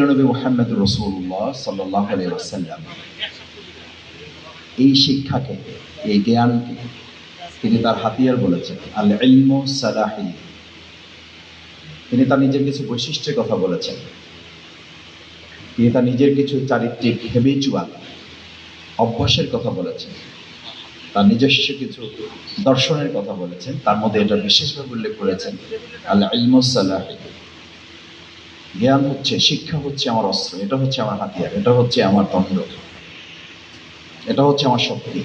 প্রিয়নবী মুহাম্মদুর রাসূলুল্লাহ সাল্লাল্লাহু আলাইহি ওয়াসাল্লাম এই শিক্ষাকে, এই জ্ঞানকে তিনি তার হাতিয়ার বলেছেন। আল ইলমু সালাহি। তিনি তার নিজের কিছু বৈশিষ্ট্যের কথা বলেছেন, তিনি তার নিজের কিছু চারিত্রিক হ্যাবিচুয়াল অভ্যাসের কথা বলেছেন, তার নিজস্ব কিছু দর্শনের কথা বলেছেন। তার মধ্যে এটা বিশেষভাবে উল্লেখ করেছেন আল ইলমু সালাহি। জ্ঞান হচ্ছে, শিক্ষা হচ্ছে আমার অস্ত্র, এটা হচ্ছে আমার হাতিয়ার, এটা হচ্ছে আমার দণ্ড, এটা হচ্ছে আমার শক্তি।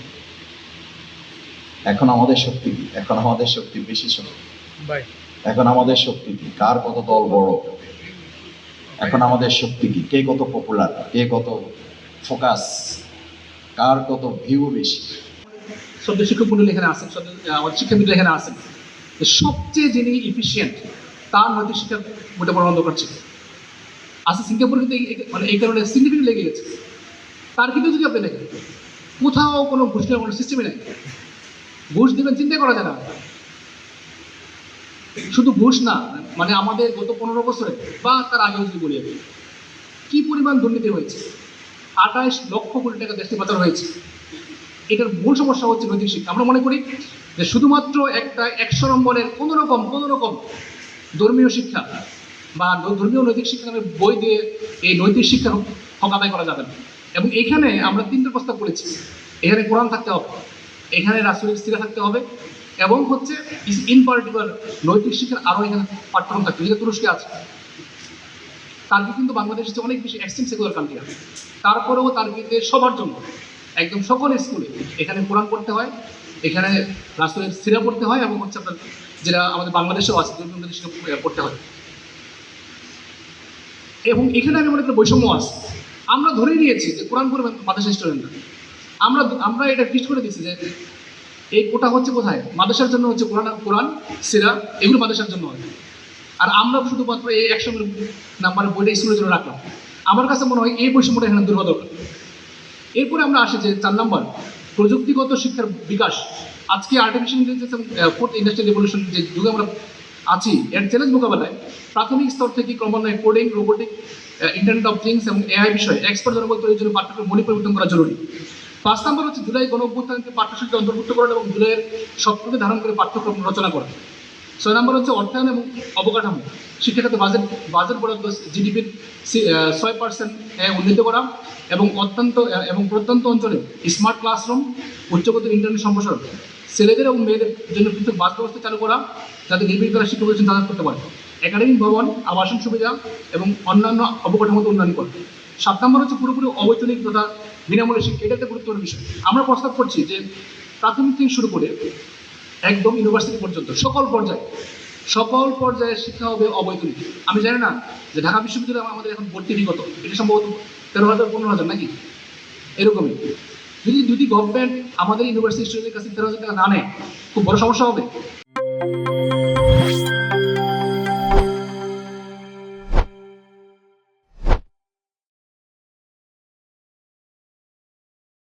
এখন আমাদের শক্তি কি? এখন আমাদের শক্তি বেশি শক্তি। এখন আমাদের শক্তি কি? কার কত দল বড়। এখন আমাদের শক্তি কি? কে কত পপুলার, কে কত ফোকাস, কার কত ভিউ বেশি। শব্দ শিক্ষক মন্ডলী এখানে আছেন, আমাদের শিক্ষাবিদরা এখানে আছেন। সবচেয়ে যিনি ইফিসিয়েন্ট তার নৈতিক শিক্ষা মোটে বড় অন্ধকার ছিল। আজকে সিঙ্গাপুর কিন্তু মানে এই কারণে সিগনিফিকেন্ট লেগে গেছে। তার কিন্তু যদি আপনি দেখেন কোথাও কোনো ঘুষ নেওয়ার কোনো সিস্টেমই নেই। ঘুষ দেবেন চিন্তা করা যায় না। শুধু ঘুষ না, মানে আমাদের গত 15 বছরে বা তার আগেও যদি বলি কি পরিমাণ দুর্নীতি হয়েছে। 28 লক্ষ কোটি টাকা দেশে পাচার হয়েছে। এটার মূল সমস্যা হচ্ছে নৈতিক শিক্ষা। আমরা মনে করি যে শুধুমাত্র একটা 100 নম্বরের কোনো রকম ধর্মীয় শিক্ষা বা ধর্মীয় নৈতিক শিক্ষা নামে বই দিয়ে এই নৈতিক শিক্ষা হক আদায় করা যাবে না। এবং এখানে আমরা 3টা প্রস্তাব করেছি। এখানে কোরআন থাকতে হবে, এখানে রাসূলের সিরা থাকতে হবে, এবং হচ্ছে ইন পার্টিকুলার নৈতিক শিক্ষার আরও এখানে পাঠ্যক্রম থাকতে হবে, যেটা তুরস্কে আছে। তার্কি কিন্তু বাংলাদেশের চেয়ে অনেক বেশি এক্সট্রিম সেকুলার কান্ট্রি আছে। তারপরেও তার্কিতে সবার জন্য একদম সকল স্কুলে এখানে কোরআন পড়তে হয়, এখানে রাসূলের সিরা পড়তে হয়, এবং হচ্ছে আপনার যেটা আমাদের বাংলাদেশেও আছে ধর্মীয় শিক্ষা পড়তে হয়। এবং এখানে আমি মনে করি বৈষম্য আছে। আমরা ধরে নিয়েছি যে কোরআন পড়বে মাদ্রাসা স্টুডেন্টরা। আমরা এটা ফিক্স করে দিচ্ছি যে এই কোটা হচ্ছে কোথায়, মাদ্রাসার জন্য হচ্ছে কোরআন সিরা, এগুলো মাদ্রাসার জন্য হয়। আর আমরা শুধুমাত্র এই 100 নাম্বারের বইটা স্কুলের জন্য রাখলাম। আমার কাছে মনে হয় এই বৈষম্যটা এখানে দূর হওয়া দরকার। এরপরে আমরা আসি যে 4 নম্বর প্রযুক্তিগত শিক্ষার বিকাশ। আজকে আর্টিফিশিয়াল ইন্টেলিজেন্স এবং 4th ইন্ডাস্ট্রিয়াল রেভলিউশন যে যুগে আমরা আছি, এর চ্যালেঞ্জ মোকাবেলায় প্রাথমিক স্তর থেকে ক্রমান্বয়ে coding, robotic, internet of things এবং এআই বিষয়ে এক্সপার্ট জনবল তৈরির জন্য পাঠ্যক্রম মৌলিক পরিবর্তন করা জরুরি। 5 নম্বর হচ্ছে জুলাই গণঅভ্যুত্থানকে পাঠ্যসূচিতে অন্তর্ভুক্ত করা এবং জুলাইয়ের সবটুকু ধারণ করে পাঠ্যক্রম রচনা করা। 6 নম্বর হচ্ছে অর্থায়ন এবং অবকাঠামো। শিক্ষাখাতে বাজেট বরাদ্দ জিডিপির 6% উন্নীত করা এবং প্রত্যন্ত অঞ্চলে স্মার্ট ক্লাসরুম, উচ্চগত ইন্টারনেট সম্প্রসারণ, ছেলেদের এবং মেয়েদের জন্য পৃথক বাস ব্যবস্থা চালু করা, যাতে নির্বিঘ্নে তারা শিক্ষা প্রতিষ্ঠান যাতায়াত করতে পারে। একাডেমিক ভবন, আবাসন সুবিধা এবং অন্যান্য অবকাঠামোতে উন্নয়ন করা। 7 নম্বর হচ্ছে পুরোপুরি অবৈতনিক তথা বিনামূল্যে শিক্ষা। এটা একটা গুরুত্বপূর্ণ বিষয়। আমরা প্রস্তাব করছি যে প্রাথমিক থেকে শুরু করে একদম ইউনিভার্সিটি পর্যন্ত সকল পর্যায়ে শিক্ষা হবে অবৈতনিক। আমি জানি না যে ঢাকা বিশ্ববিদ্যালয়ে আমাদের এখন ভর্তি ফি কত, এটা সম্ভবত 13,000 15,000 নাকি এরকমই। যদি দুটি গভর্নমেন্ট আমাদের ইউনিভার্সিটি স্টুডেন্টের কাছে 13,000 টাকা না নেয়, খুব বড় সমস্যা হবে।